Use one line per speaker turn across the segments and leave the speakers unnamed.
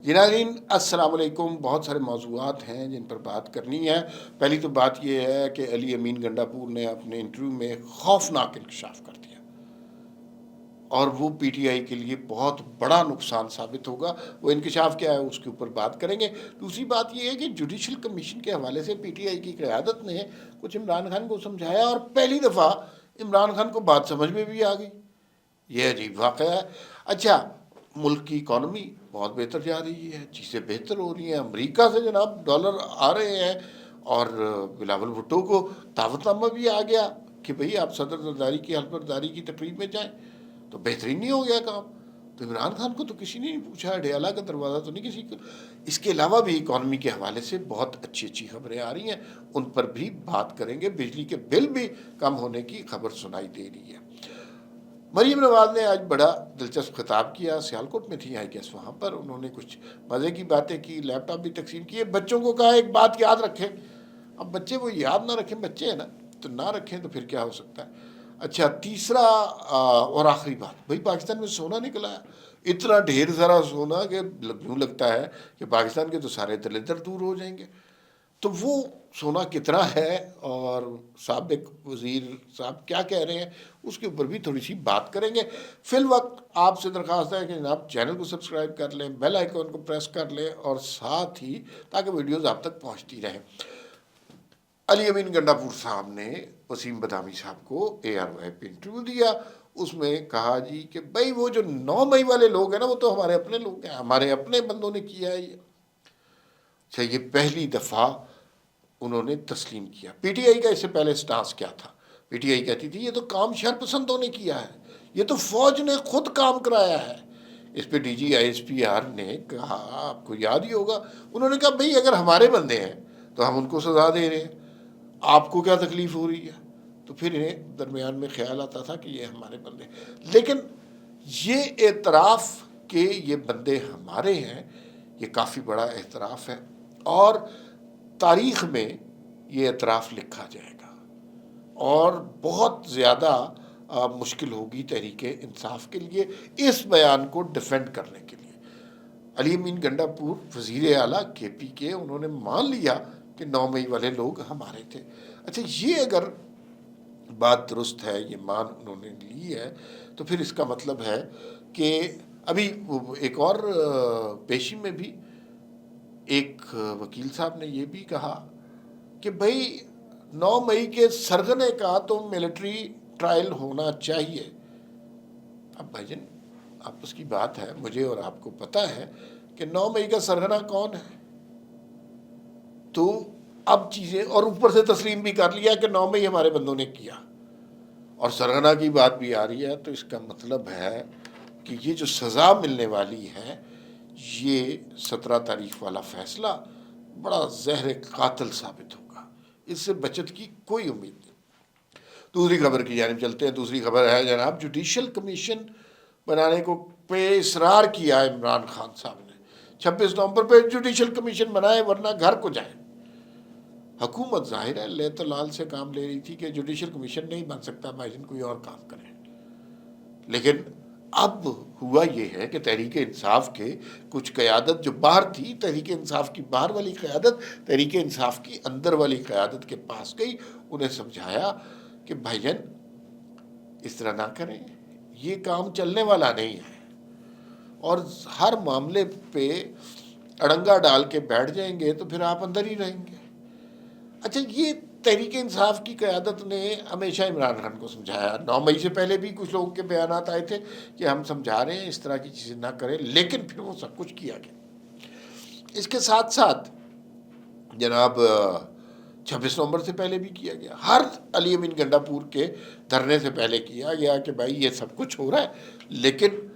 جی ناظرین السلام علیکم. بہت سارے موضوعات ہیں جن پر بات کرنی ہے. پہلی تو بات یہ ہے کہ علی امین گنڈا پور نے اپنے انٹرویو میں خوفناک انکشاف کر دیا اور وہ پی ٹی آئی کے لیے بہت بڑا نقصان ثابت ہوگا. وہ انکشاف کیا ہے اس کے اوپر بات کریں گے. دوسری بات یہ ہے کہ جوڈیشل کمیشن کے حوالے سے پی ٹی آئی کی قیادت نے کچھ عمران خان کو سمجھایا اور پہلی دفعہ عمران خان کو بات سمجھ میں بھی آ گئی. یہ عجیب واقعہ ہے. اچھا، ملک کی اکانومی بہت بہتر جا رہی ہے، چیزیں بہتر ہو رہی ہیں. امریکہ سے جناب ڈالر آ رہے ہیں اور بلاول بھٹو کو دعوت نامہ بھی آ گیا کہ بھئی آپ صدر زرداری کی حلف برداری کی تقریب میں جائیں. تو بہترین نہیں ہو گیا کام. تو عمران خان کو تو کسی نے نہیں پوچھا، ڈیالہ کا دروازہ تو نہیں کسی کو. اس کے علاوہ بھی اکانومی کے حوالے سے بہت اچھی اچھی خبریں آ رہی ہیں، ان پر بھی بات کریں گے. بجلی کے بل بھی کم ہونے کی خبر سنائی دے رہی ہے. مریم نواز نے آج بڑا دلچسپ خطاب کیا. سیالکوٹ میں تھی آئی گیس، وہاں پر انہوں نے کچھ مزے کی باتیں کی، لیپ ٹاپ بھی تقسیم کیے. بچوں کو کہا ایک بات یاد رکھیں. اب بچے وہ یاد نہ رکھیں، بچے ہیں نا، تو نہ رکھیں تو پھر کیا ہو سکتا ہے. اچھا، تیسرا اور آخری بات، بھائی پاکستان میں سونا نکلا ہے. اتنا ڈھیر سارا سونا کہ یوں لگتا ہے کہ پاکستان کے تو سارے دلدر دور ہو جائیں گے. تو وہ سونا کتنا ہے اور سابق وزیر صاحب کیا کہہ رہے ہیں، اس کے اوپر بھی تھوڑی سی بات کریں گے. فی الوقت آپ سے درخواست ہے کہ جناب چینل کو سبسکرائب کر لیں، بیل آئیکن کو پریس کر لیں اور ساتھ ہی تاکہ ویڈیوز آپ تک پہنچتی رہیں. علی امین گنڈا پور صاحب نے وسیم بدامی صاحب کو اے آر وائی پہ انٹرویو دیا. اس میں کہا جی کہ بھائی وہ جو 9 مئی والے لوگ ہیں نا، وہ تو ہمارے اپنے لوگ ہیں، ہمارے اپنے بندوں نے کیا ہے یہ. اچھا، یہ پہلی دفعہ انہوں نے تسلیم کیا. پی ٹی آئی کا اس سے پہلے سٹانس کیا تھا؟ پی ٹی آئی کہتی تھی یہ تو کام شہر پسندوں نے کیا ہے، یہ تو فوج نے خود کام کرایا ہے. اس پہ D G I S P R نے کہا، آپ کو یاد ہی ہوگا، انہوں نے کہا بھئی اگر ہمارے بندے ہیں تو ہم ان کو سزا دے رہے ہیں، آپ کو کیا تکلیف ہو رہی ہے. تو پھر انہیں درمیان میں خیال آتا تھا کہ یہ ہمارے بندے. لیکن یہ اعتراف کہ یہ بندے ہمارے ہیں، یہ کافی بڑا اعتراف ہے اور تاریخ میں یہ اعتراف لکھا جائے گا اور بہت زیادہ مشکل ہوگی تحریک انصاف کے لیے اس بیان کو ڈیفینڈ کرنے کے لیے. علی امین گنڈا پور وزیر اعلیٰ کے پی کے، انہوں نے مان لیا کہ 9 مئی والے لوگ ہمارے تھے. اچھا، یہ اگر بات درست ہے، یہ مان انہوں نے لی ہے، تو پھر اس کا مطلب ہے کہ ابھی ایک اور پیشی میں بھی ایک وکیل صاحب نے یہ بھی کہا کہ بھئی 9 مئی کے سرغنے کا تو ملٹری ٹرائل ہونا چاہیے. اب بھائی جان آپس کی بات ہے، مجھے اور آپ کو پتہ ہے کہ 9 مئی کا سرغنہ کون ہے. تو اب چیزیں اور اوپر سے تسلیم بھی کر لیا کہ 9 مئی ہمارے بندوں نے کیا اور سرغنہ کی بات بھی آ رہی ہے. تو اس کا مطلب ہے کہ یہ جو سزا ملنے والی ہے، یہ 17 تاریخ والا فیصلہ بڑا زہر قاتل ثابت ہوگا. اس سے بچت کی کوئی امید نہیں. دوسری خبر کی جانب چلتے ہیں. دوسری خبر ہے جناب جوڈیشل کمیشن بنانے کو پہ اصرار کیا ہے عمران خان صاحب نے. 26 نومبر پہ جوڈیشل کمیشن بنائے ورنہ گھر کو جائے. حکومت ظاہر ہے لے تو لال سے کام لے رہی تھی کہ جوڈیشل کمیشن نہیں بن سکتا، بھائی جن کوئی اور کام کریں. لیکن اب ہوا یہ ہے کہ تحریک انصاف کے کچھ قیادت جو باہر تھی، تحریک انصاف کی باہر والی قیادت تحریک انصاف کی اندر والی قیادت کے پاس گئی. انہیں سمجھایا کہ بھائی جان اس طرح نہ کریں، یہ کام چلنے والا نہیں ہے اور ہر معاملے پہ اڑنگا ڈال کے بیٹھ جائیں گے تو پھر آپ اندر ہی رہیں گے. اچھا، یہ تحریک انصاف کی قیادت نے ہمیشہ عمران خان کو سمجھایا. 9 مئی سے پہلے بھی کچھ لوگوں کے بیانات آئے تھے کہ ہم سمجھا رہے ہیں اس طرح کی چیزیں نہ کریں، لیکن پھر وہ سب کچھ کیا گیا. اس کے ساتھ ساتھ جناب 26 نومبر سے پہلے بھی کیا گیا. ہر علی امین گنڈا پور کے دھرنے سے پہلے کیا گیا کہ بھائی یہ سب کچھ ہو رہا ہے، لیکن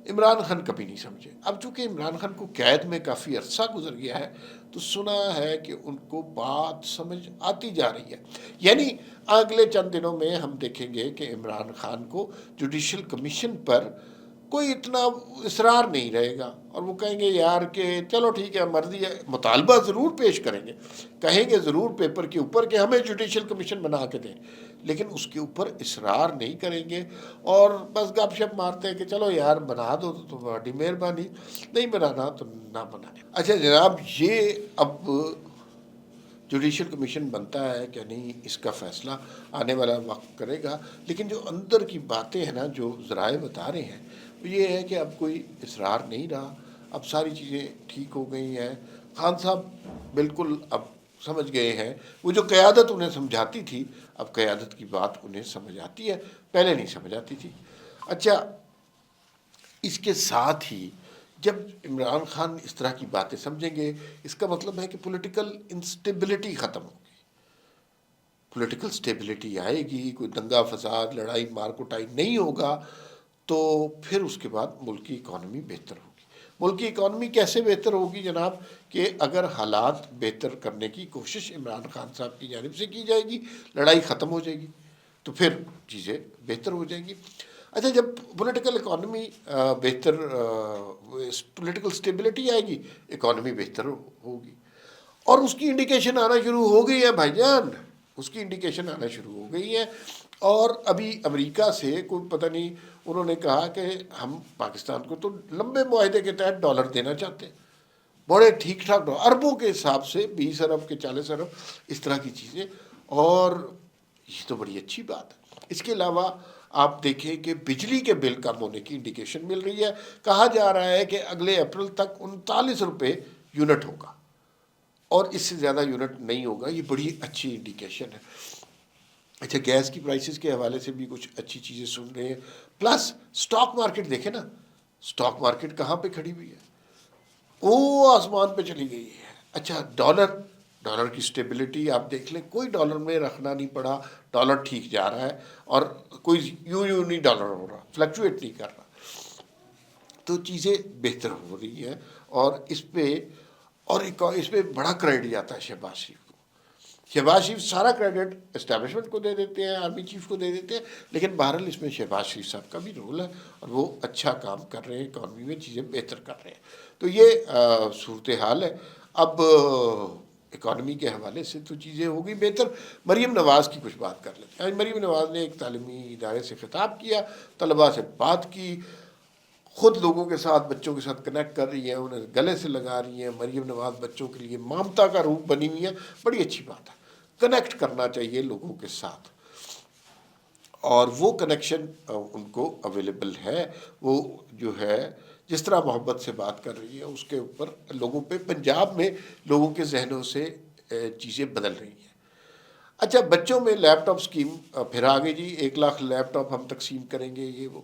عمران خان کبھی نہیں سمجھے. اب چونکہ عمران خان کو قید میں کافی عرصہ گزر گیا ہے، تو سنا ہے کہ ان کو بات سمجھ آتی جا رہی ہے. یعنی اگلے چند دنوں میں ہم دیکھیں گے کہ عمران خان کو جوڈیشل کمیشن پر کوئی اتنا اصرار نہیں رہے گا، اور وہ کہیں گے یار کہ چلو ٹھیک ہے مرضی ہے، مطالبہ ضرور پیش کریں گے، کہیں گے ضرور پیپر کے اوپر کہ ہمیں جوڈیشل کمیشن بنا کے دیں، لیکن اس کے اوپر اصرار نہیں کریں گے، اور بس گپ شپ مارتے ہیں کہ چلو یار بنا دو تو بڑی مہربانی، نہیں بنانا تو نہ بنانے۔ اچھا جناب، یہ اب جوڈیشل کمیشن بنتا ہے کہ نہیں، اس کا فیصلہ آنے والا وقت کرے گا، لیکن جو اندر کی باتیں ہیں نا، جو ذرائع بتا رہے ہیں، وہ یہ ہے کہ اب کوئی اصرار نہیں رہا، اب ساری چیزیں ٹھیک ہو گئی ہیں، خان صاحب بالکل اب سمجھ گئے ہیں، وہ جو قیادت انہیں سمجھاتی تھی، اب قیادت کی بات انہیں سمجھ آتی ہے، پہلے نہیں سمجھ آتی تھی۔ اچھا، اس کے ساتھ ہی جب عمران خان اس طرح کی باتیں سمجھیں گے، اس کا مطلب ہے کہ پولیٹیکل انسٹیبلٹی ختم ہوگی، پولیٹیکل سٹیبلٹی آئے گی، کوئی دنگا فساد، لڑائی مار کٹائی نہیں ہوگا، تو پھر اس کے بعد ملک کی اکانومی بہتر ہوگی۔ ملک کی اکانومی کیسے بہتر ہوگی جناب؟ کہ اگر حالات بہتر کرنے کی کوشش عمران خان صاحب کی جانب سے کی جائے گی، لڑائی ختم ہو جائے گی، تو پھر چیزیں بہتر ہو جائیں گی۔ اچھا، جب پولیٹیکل اکانومی بہتر، پولیٹیکل سٹیبلٹی آئے گی، اکانومی بہتر ہوگی، اور اس کی انڈیکیشن آنا شروع ہو گئی ہے بھائی جان، اس کی انڈیکیشن آنا شروع ہو گئی ہے۔ اور ابھی امریکہ سے کوئی پتہ نہیں، انہوں نے کہا کہ ہم پاکستان کو تو لمبے معاہدے کے تحت ڈالر دینا چاہتے ہیں، بڑے ٹھیک ٹھاک ڈالر، اربوں کے حساب سے، 20 ارب کے 40 ارب، اس طرح کی چیزیں، اور یہ تو بڑی اچھی بات ہے۔ اس کے علاوہ آپ دیکھیں کہ بجلی کے بل کم ہونے کی انڈیکیشن مل رہی ہے، کہا جا رہا ہے کہ اگلے اپریل تک 39 روپے یونٹ ہوگا، اور اس سے زیادہ یونٹ نہیں ہوگا، یہ بڑی اچھی انڈیکیشن ہے۔ اچھا، گیس کی پرائسز کے حوالے سے بھی کچھ اچھی چیزیں سن رہے ہیں، پلس سٹاک مارکیٹ دیکھیں نا، سٹاک مارکیٹ کہاں پہ کھڑی ہوئی ہے، وہ آسمان پہ چلی گئی ہے۔ اچھا، ڈالر کی سٹیبلٹی آپ دیکھ لیں، کوئی ڈالر میں رکھنا نہیں پڑا، ڈالر ٹھیک جا رہا ہے، اور کوئی یوں نہیں ڈالر ہو رہا، فلکچویٹ نہیں کر رہا، تو چیزیں بہتر ہو رہی ہیں۔ اور اس پہ بڑا کریڈٹ جاتا ہے شہباز شریف کو، شہباز شریف سارا کریڈٹ اسٹیبلشمنٹ کو دے دیتے ہیں، آرمی چیف کو دے دیتے ہیں، لیکن بہرحال اس میں شہباز شریف صاحب کا بھی رول ہے، اور وہ اچھا کام کر رہے ہیں، اکانومی میں چیزیں بہتر کر رہے ہیں۔ تو یہ صورتحال ہے۔ اب اکانومی کے حوالے سے تو چیزیں ہو گئی بہتر۔ مریم نواز کی کچھ بات کر لیتے ہیں۔ مریم نواز نے ایک تعلیمی ادارے سے خطاب کیا، طلباء سے بات کی، خود لوگوں کے ساتھ، بچوں کے ساتھ کنیکٹ کر رہی ہیں، انہیں گلے سے لگا رہی ہیں۔ مریم نواز بچوں کے لیے مامتا کا روپ بنی ہوئی ہے، بڑی اچھی بات ہے، کنیکٹ کرنا چاہیے لوگوں کے ساتھ، اور وہ کنیکشن ان کو اویلیبل ہے۔ وہ جو ہے جس طرح محبت سے بات کر رہی ہے، اس کے اوپر لوگوں پہ، پنجاب میں لوگوں کے ذہنوں سے چیزیں بدل رہی ہیں۔ اچھا، بچوں میں لیپ ٹاپ اسکیم پھر آگے جی، 1 لاکھ لیپ ٹاپ ہم تقسیم کریں گے، یہ وہ۔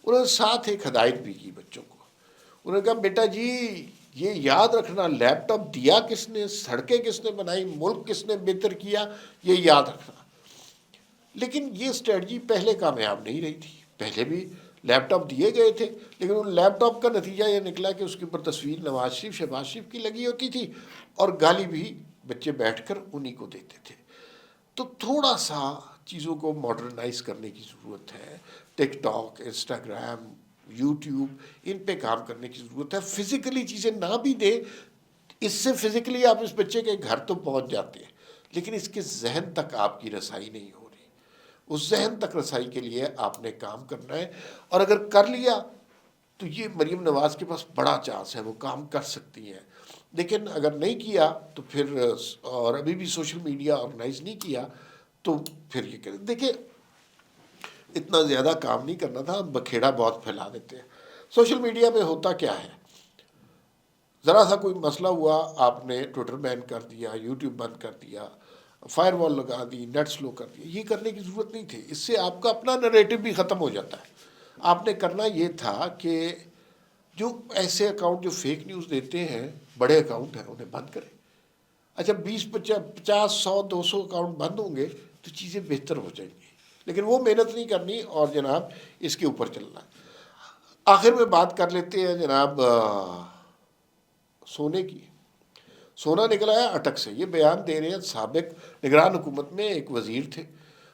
انہوں نے ساتھ ایک ہدایت بھی کی بچوں کو، انہوں نے کہا بیٹا جی یہ یاد رکھنا، لیپ ٹاپ دیا کس نے، سڑکیں کس نے بنائی، ملک کس نے بہتر کیا، یہ یاد رکھنا۔ لیکن یہ اسٹریٹجی پہلے کامیاب نہیں رہی تھی، پہلے بھی لیپ ٹاپ دیے گئے تھے، لیکن ان لیپ ٹاپ کا نتیجہ یہ نکلا کہ اس کے اوپر تصویر نواز شریف، شہباز شریف کی لگی ہوتی تھی، اور گالی بھی بچے بیٹھ کر انہی کو دیتے تھے۔ تو تھوڑا سا چیزوں کو ماڈرنائز کرنے کی ضرورت ہے، ٹک ٹاک، انسٹاگرام، یوٹیوب، ان پہ کام کرنے کی ضرورت ہے۔ فزیکلی چیزیں نہ بھی دیں، اس سے فزیکلی آپ اس بچے کے گھر تو پہنچ جاتے ہیں، لیکن اس کے ذہن تک آپ کی رسائی نہیں ہو رہی۔ اس ذہن تک رسائی کے لیے آپ نے کام کرنا ہے، اور اگر کر لیا تو یہ مریم نواز کے پاس بڑا چانس ہے، وہ کام کر سکتی ہیں۔ لیکن اگر نہیں کیا تو پھر، اور ابھی بھی سوشل میڈیا آرگنائز نہیں کیا، تو پھر یہ کریں۔ دیکھیں، اتنا زیادہ کام نہیں کرنا تھا، ہم بکھیڑا بہت پھیلا دیتے ہیں۔ سوشل میڈیا پہ ہوتا کیا ہے، ذرا سا کوئی مسئلہ ہوا، آپ نے ٹویٹر بین کر دیا، یوٹیوب بند کر دیا، فائر وال لگا دی، نیٹ سلو کر دیا۔ یہ کرنے کی ضرورت نہیں تھی، اس سے آپ کا اپنا نریٹو بھی ختم ہو جاتا ہے۔ آپ نے کرنا یہ تھا کہ جو ایسے اکاؤنٹ جو فیک نیوز دیتے ہیں، بڑے اکاؤنٹ ہیں، انہیں بند کریں۔ اچھا، 20 50 100 200 اکاؤنٹ بند ہوں گے تو چیزیں بہتر ہو جائیں گی، لیکن وہ محنت نہیں کرنی، اور جناب اس کے اوپر چلنا۔ آخر میں بات کر لیتے ہیں جناب سونے کی۔ سونا نکلا ہے اٹک سے، یہ بیان دے رہے ہیں سابق نگران حکومت میں ایک وزیر تھے،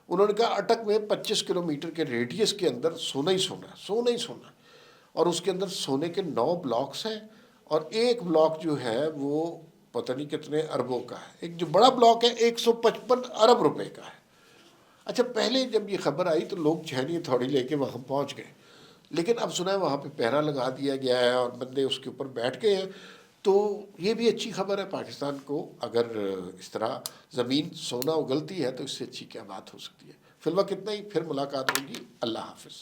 انہوں نے کہا اٹک میں 25 کلومیٹر کے ریڈیس کے اندر سونا ہی سونا ہے، سونا ہی سونا ہے، اور اس کے اندر سونے کے 9 بلاکس ہیں، اور ایک بلاک جو ہے وہ پتہ نہیں کتنے اربوں کا ہے، ایک جو بڑا بلاک ہے 155 ارب روپے کا ہے۔ اچھا پہلے جب یہ خبر آئی تو لوگ چھینی تھوڑی لے کے وہاں پہنچ گئے، لیکن اب سنا ہے وہاں پہ پہرا لگا دیا گیا ہے اور بندے اس کے اوپر بیٹھ گئے ہیں، تو یہ بھی اچھی خبر ہے پاکستان کو۔ اگر اس طرح زمین سونا اگلتی ہے تو اس سے اچھی کیا بات ہو سکتی ہے۔ فی الوقت اتنا ہی، پھر ملاقات ہوگی، اللہ حافظ۔